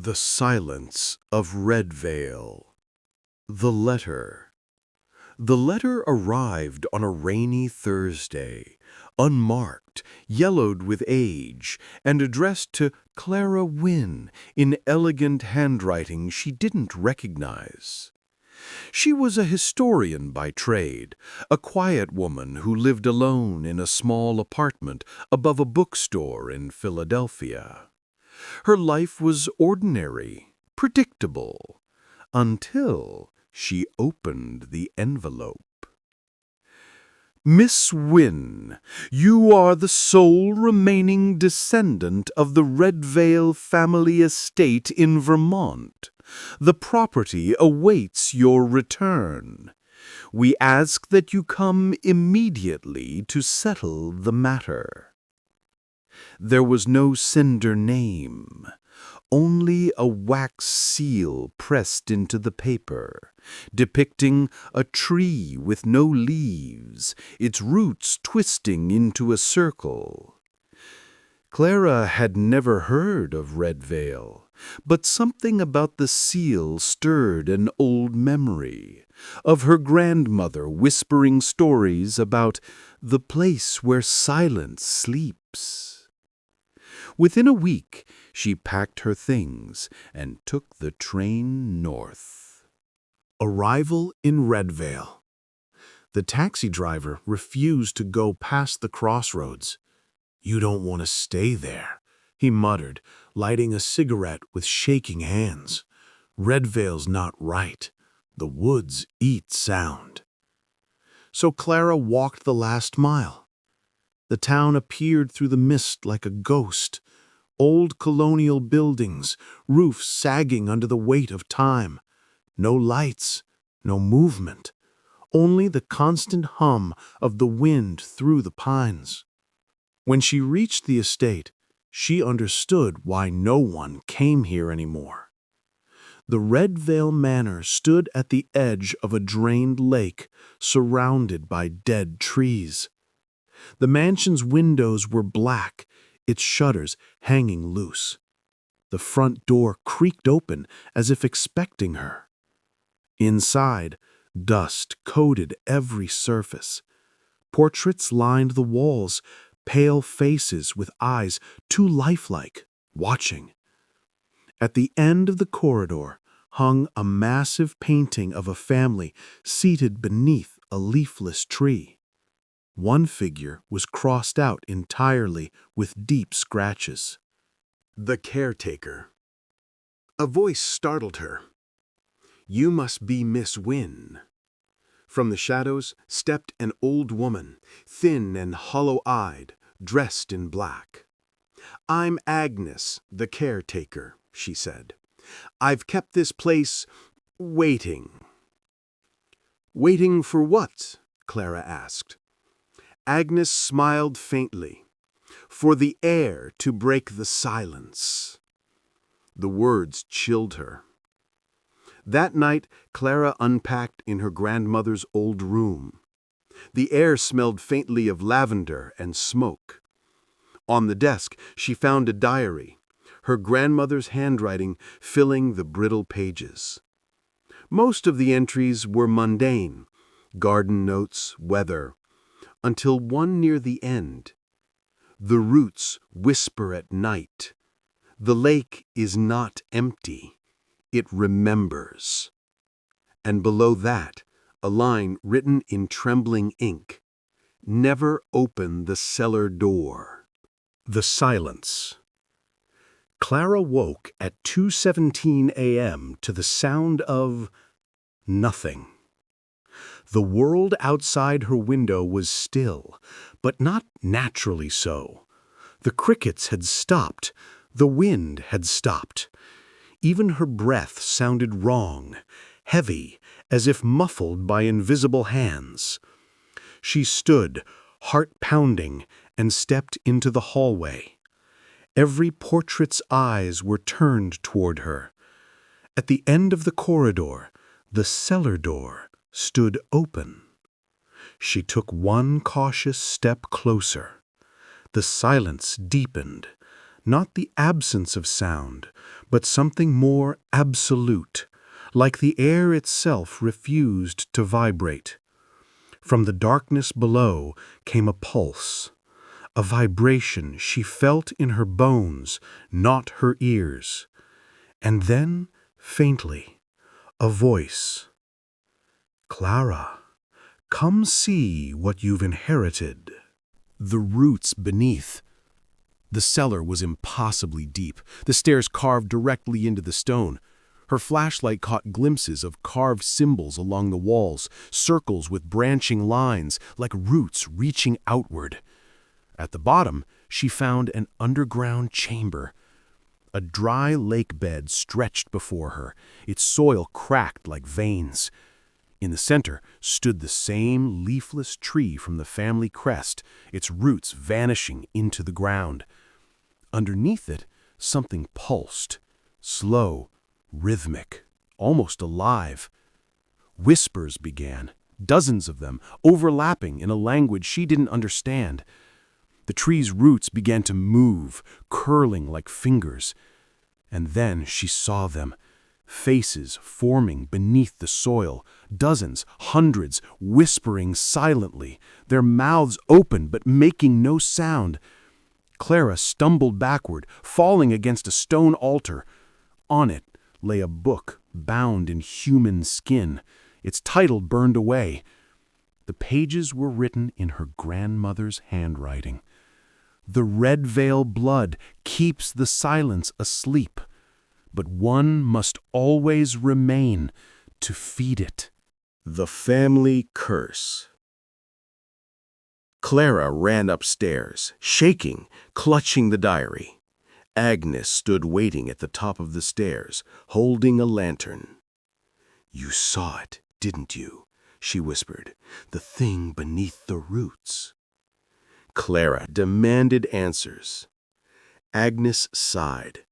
The silence of Redvale. The letter. The letter arrived on a rainy Thursday, unmarked, yellowed with age, and addressed to Clara Wynne in elegant handwriting she didn't recognize. She was a historian by trade, a quiet woman who lived alone in a small apartment above a bookstore in Philadelphia. Her life was ordinary, predictable, until she opened the envelope. Miss Wynne, you are the sole remaining descendant of the Redvale family estate in Vermont. The property awaits your return. We ask that you come immediately to settle the matter. There was no cinder name, only a wax seal pressed into the paper, depicting a tree with no leaves, its roots twisting into a circle. Clara had never heard of Redvale, but something about the seal stirred an old memory of her grandmother whispering stories about the place where silence sleeps. Within a week, she packed her things and took the train north. Arrival in Redvale. The taxi driver refused to go past the crossroads. "You don't want to stay there," he muttered, lighting a cigarette with shaking hands. "Redvale's not right. The woods eat sound." So Clara walked the last mile. The town appeared through the mist like a ghost. Old colonial buildings, roofs sagging under the weight of time. No lights, no movement, only the constant hum of the wind through the pines. When she reached the estate, she understood why no one came here anymore. The Redvale Manor stood at the edge of a drained lake, surrounded by dead trees. The mansion's windows were black, its shutters hanging loose. The front door creaked open as if expecting her. Inside, dust coated every surface. Portraits lined the walls, pale faces with eyes too lifelike, watching. At the end of the corridor hung a massive painting of a family seated beneath a leafless tree. One figure was crossed out entirely with deep scratches. The caretaker. A voice startled her. "You must be Miss Wynne." From the shadows stepped an old woman, thin and hollow-eyed, dressed in black. "I'm Agnes, the caretaker," she said. "I've kept this place waiting." "Waiting for what?" Clara asked. Agnes smiled faintly. "For the air to break the silence." The words chilled her. That night, Clara unpacked in her grandmother's old room. The air smelled faintly of lavender and smoke. On the desk, she found a diary, her grandmother's handwriting filling the brittle pages. Most of the entries were mundane, garden notes, weather, until one near the end. "The roots whisper at night. The lake is not empty. It remembers." And below that, a line written in trembling ink. "Never open the cellar door." The silence. Clara woke at 2:17 a.m. to the sound of nothing. The world outside her window was still, but not naturally so. The crickets had stopped. The wind had stopped. Even her breath sounded wrong, heavy, as if muffled by invisible hands. She stood, heart pounding, and stepped into the hallway. Every portrait's eyes were turned toward her. At the end of the corridor, the cellar door stood open. She took one cautious step closer. The silence deepened, not the absence of sound, but something more absolute, like the air itself refused to vibrate. From the darkness below came a pulse, a vibration she felt in her bones, not her ears. And then, faintly, a voice. "Clara, come see what you've inherited." The roots beneath. The cellar was impossibly deep, the stairs carved directly into the stone. Her flashlight caught glimpses of carved symbols along the walls, circles with branching lines, like roots reaching outward. At the bottom, she found an underground chamber. A dry lake bed stretched before her, its soil cracked like veins. In the center stood the same leafless tree from the family crest, its roots vanishing into the ground. Underneath it, something pulsed, slow, rhythmic, almost alive. Whispers began, dozens of them, overlapping in a language she didn't understand. The tree's roots began to move, curling like fingers. And then she saw them, faces forming beneath the soil, dozens, hundreds, whispering silently, their mouths open but making no sound. Clara stumbled backward, falling against a stone altar. On it lay a book bound in human skin, its title burned away. The pages were written in her grandmother's handwriting. The Redvale blood keeps the silence asleep, but one must always remain to feed it. The family curse. Clara ran upstairs, shaking, clutching the diary. Agnes stood waiting at the top of the stairs, holding a lantern. "You saw it, didn't you?" she whispered. "The thing beneath the roots." Clara demanded answers. Agnes sighed.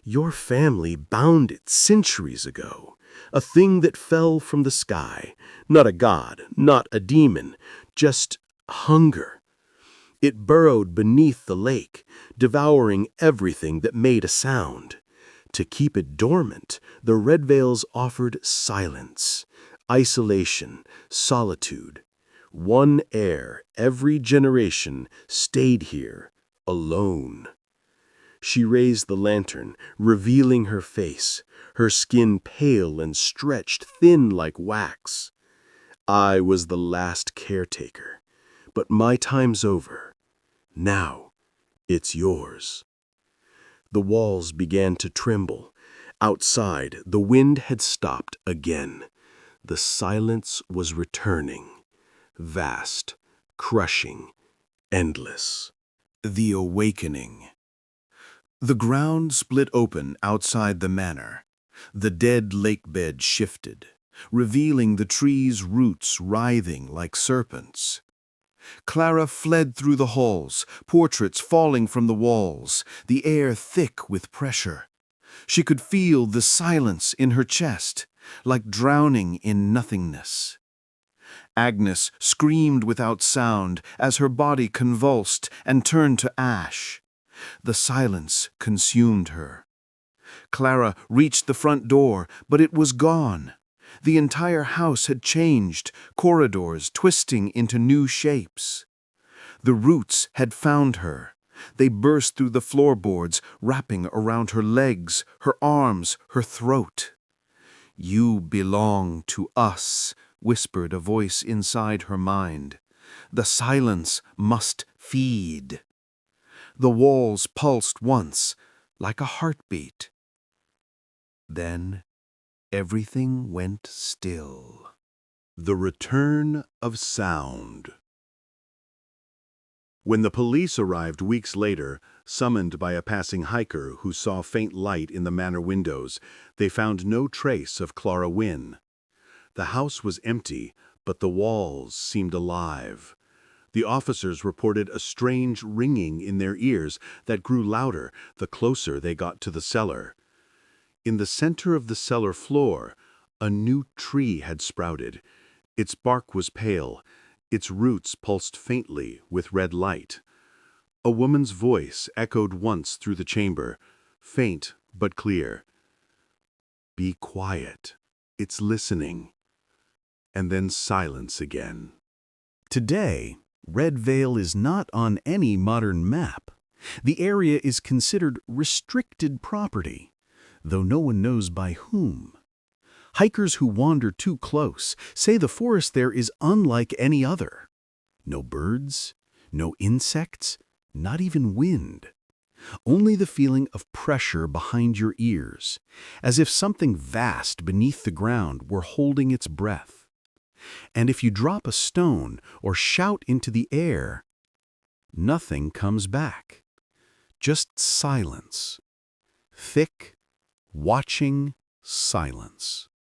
"Your family bound it centuries ago. A thing that fell from the sky. Not a god, not a demon, just hunger. It burrowed beneath the lake, devouring everything that made a sound. To keep it dormant, the Redvales offered silence, isolation, solitude. One heir every generation stayed here, alone." She raised the lantern, revealing her face, her skin pale and stretched thin like wax. "I was the last caretaker, but my time's over. Now it's yours." The walls began to tremble. Outside, the wind had stopped again. The silence was returning. Vast, crushing, endless. The awakening. The ground split open outside the manor. The dead lake bed shifted, revealing the tree's roots writhing like serpents. Clara fled through the halls, portraits falling from the walls, the air thick with pressure. She could feel the silence in her chest, like drowning in nothingness. Agnes screamed without sound as her body convulsed and turned to ash. The silence consumed her. Clara reached the front door, but it was gone. The entire house had changed, corridors twisting into new shapes. The roots had found her. They burst through the floorboards, wrapping around her legs, her arms, her throat. "You belong to us," whispered a voice inside her mind. "The silence must feed." The walls pulsed once, like a heartbeat. Then everything went still. The return of sound. When the police arrived weeks later, summoned by a passing hiker who saw faint light in the manor windows, they found no trace of Clara Wynne. The house was empty, but the walls seemed alive. The officers reported a strange ringing in their ears that grew louder the closer they got to the cellar. In the center of the cellar floor, a new tree had sprouted. Its bark was pale. Its roots pulsed faintly with red light. A woman's voice echoed once through the chamber, faint but clear. Be quiet. It's listening. And then silence again. Today, Redvale is not on any modern map. The area is considered restricted property, though no one knows by whom. Hikers who wander too close say the forest there is unlike any other. No birds, no insects, not even wind. Only the feeling of pressure behind your ears, as if something vast beneath the ground were holding its breath. And if you drop a stone or shout into the air, nothing comes back. Just silence. Thick, watching silence.